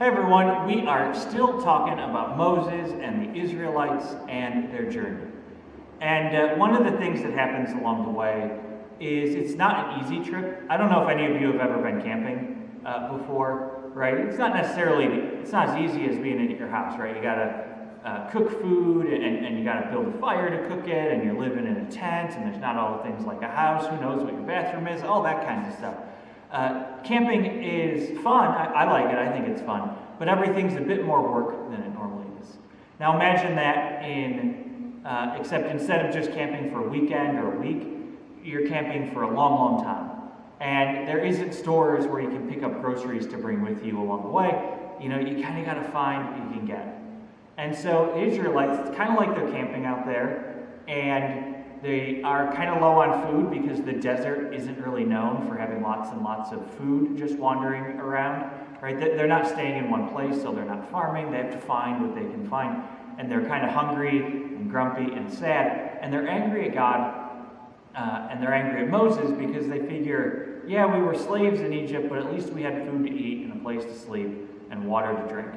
Hey everyone, we are still talking about Moses and the Israelites and their journey. And one of the things that happens along the way is it's not an easy trip. I don't know if any of you have ever been camping before, right? It's not as easy as being at your house, right? You gotta cook food and you gotta build a fire to cook it, and you're living in a tent, and there's not all the things like a house. Who knows what your bathroom is? All that kind of stuff. Camping is fun. I like it. I think it's fun. But everything's a bit more work than it normally is. Now imagine that except instead of just camping for a weekend or a week, you're camping for a long, long time. And there isn't stores where you can pick up groceries to bring with you along the way. You know, you kind of got to find what you can get. And so the Israelites, it's kind of like they're camping out there, and they are kind of low on food because the desert isn't really known for having lots and lots of food just wandering around, right? They're not staying in one place, so they're not farming. They have to find what they can find. And they're kind of hungry and grumpy and sad. And they're angry at God, and they're angry at Moses because they figure, yeah, we were slaves in Egypt, but at least we had food to eat and a place to sleep and water to drink.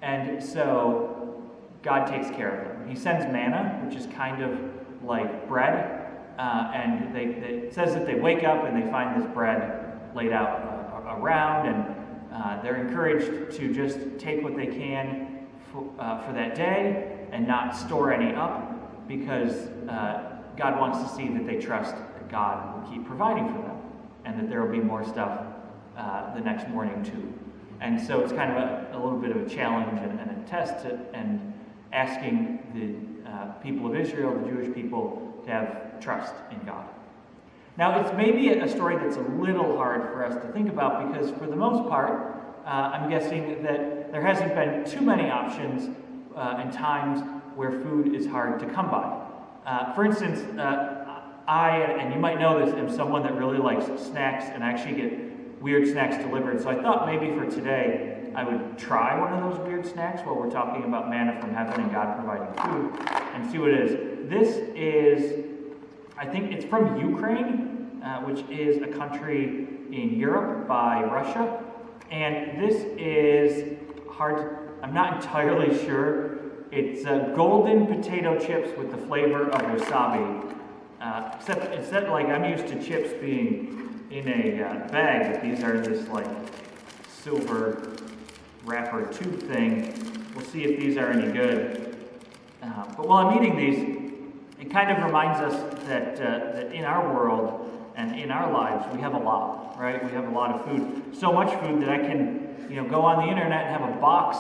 And so God takes care of them. He sends manna, which is kind of like bread, and it says that they wake up and they find this bread laid out around, and they're encouraged to just take what they can for that day and not store any up, because God wants to see that they trust that God will keep providing for them and that there will be more stuff the next morning too. And so it's kind of a little bit of a challenge and a test and asking the people of Israel, the Jewish people, to have trust in God. Now, it's maybe a story that's a little hard for us to think about because, for the most part, I'm guessing that there hasn't been too many options and times where food is hard to come by. For instance, and you might know this, am someone that really likes snacks and actually get weird snacks delivered. So I thought maybe for today I would try one of those weird snacks while we're talking about manna from heaven and God providing food and see what it is. This is, I think it's from Ukraine, which is a country in Europe by Russia. And this is I'm not entirely sure. It's golden potato chips with the flavor of wasabi. Except like I'm used to chips being in a bag, but these are this like silver wrapper tube thing. We'll see if these are any good. But while I'm eating these, it kind of reminds us that in our world and in our lives, we have a lot, right? We have a lot of food. So much food that I can, go on the internet and have a box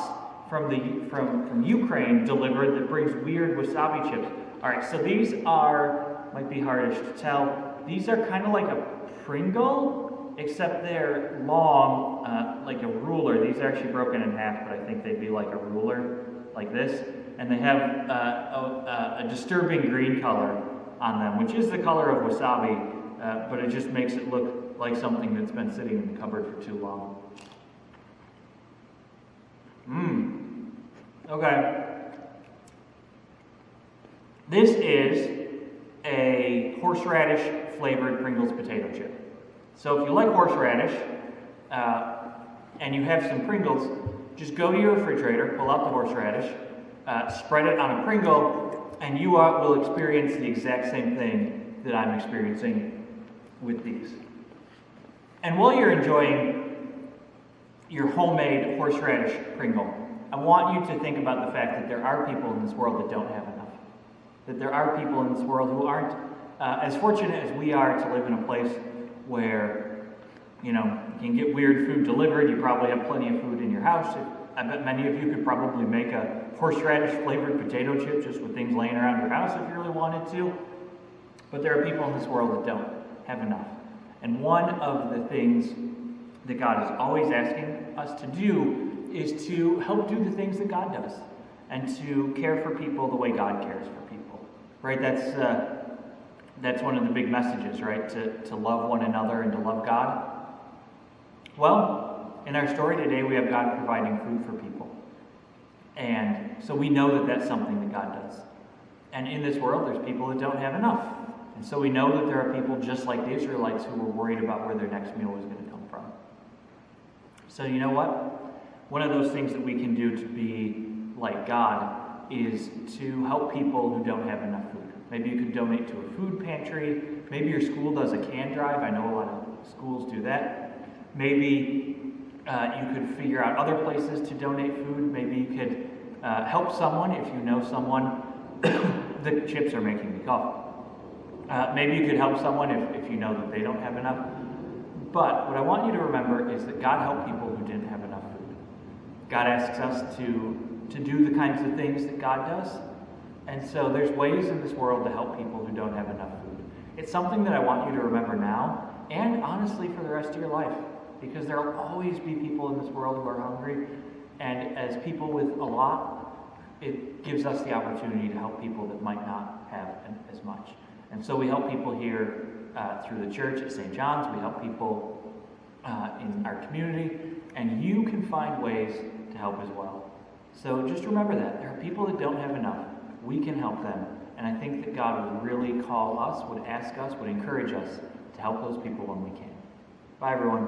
from Ukraine delivered that brings weird wasabi chips. All right, so these might be hardish to tell. These are kind of like a Pringle, except they're long, like a ruler. These are actually broken in half, but I think they'd be like a ruler, like this. And they have a disturbing green color on them, which is the color of wasabi, but it just makes it look like something that's been sitting in the cupboard for too long. Okay. This is a horseradish flavored Pringles potato chip. So if you like horseradish and you have some Pringles, just go to your refrigerator, pull out the horseradish, spread it on a Pringle, and you will experience the exact same thing that I'm experiencing with these. And while you're enjoying your homemade horseradish Pringle, I want you to think about the fact that there are people in this world that don't have enough. That there are people in this world who aren't as fortunate as we are to live in a place where, you can get weird food delivered. You probably have plenty of food in your house. I bet many of you could probably make a horseradish flavored potato chip just with things laying around your house if you really wanted to. But there are people in this world that don't have enough. And one of the things that God is always asking us to do is to help do the things that God does and to care for people the way God cares for people, right? That's one of the big messages, right? To love one another and to love God. Well, in our story today, we have God providing food for people. And so we know that that's something that God does. And in this world, there's people that don't have enough. And so we know that there are people just like the Israelites who were worried about where their next meal was going to come from. So you know what? One of those things that we can do to be like God is to help people who don't have enough food. Maybe you could donate to a food pantry. Maybe your school does a can drive. I know a lot of schools do that. Maybe you could figure out other places to donate food. Maybe you could help someone if you know someone. The chips are making me cough. Maybe you could help someone if you know that they don't have enough. But what I want you to remember is that God helped people who didn't have enough food. God asks us to do the kinds of things that God does. And so there's ways in this world to help people who don't have enough food. It's something that I want you to remember now, and honestly for the rest of your life. Because there will always be people in this world who are hungry. And as people with a lot, it gives us the opportunity to help people that might not have as much. And so we help people here through the church at St. John's. We help people in our community. And you can find ways to help as well. So just remember that. There are people that don't have enough. We can help them. And I think that God would really call us, would ask us, would encourage us to help those people when we can. Bye, everyone.